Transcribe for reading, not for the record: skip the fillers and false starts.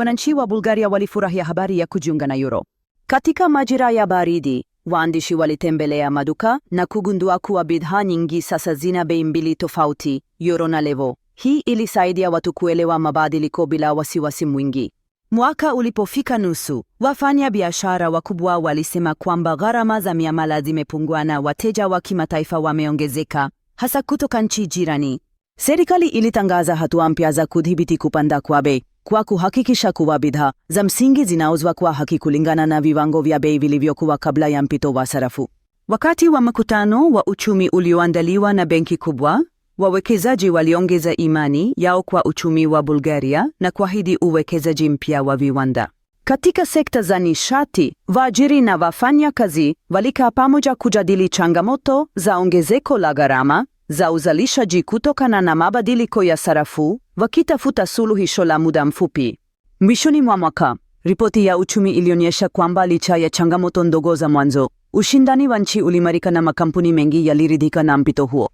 wananchi wa Bulgaria walifurahia habari ya kujiunga na euro. Katika majira ya baridi, waandishi walitembelea maduka na kugundua kuwa bidhaa nyingi sasa zina bei mbili tofauti, euro na levo. Hii ilisaidia watu kuelewa mabadiliko bila wasiwasi mwingi. Mwaka ulipofika nusu, wafanya biashara wakubwa walisema kwamba gharama za miamala zimepungua na wateja wa kimataifa wameongezeka, hasa kutoka nchi jirani. Serikali ilitangaza hatua mpya za kudhibiti kupanda kwa bei, kwa kuhakikisha kuwa bidhaa za msingi zinauzwa kwa haki kulingana na viwango vya bei vilivyokuwa kabla ya mpito wa sarafu. Wakati wa mkutano wa uchumi ulioandaliwa na benki kubwa, wawekezaji waliongeza imani yao kwa uchumi wa Bulgaria na kuahidi uwekezaji mpya wa viwanda. Katika sekta za nishati, waajiri na wafanyakazi walikaa pamoja kujadili changamoto za ongezeko la gharama za uzalishaji kutokana na mabadiliko ya sarafu, wakitafuta suluhisho la muda mfupi. Mwishoni mwa mwaka, ripoti ya uchumi ilionyesha kwamba licha ya changamoto ndogo za mwanzo, ushindani wa nchi uliimarika na makampuni mengi yaliridhika na mpito huo.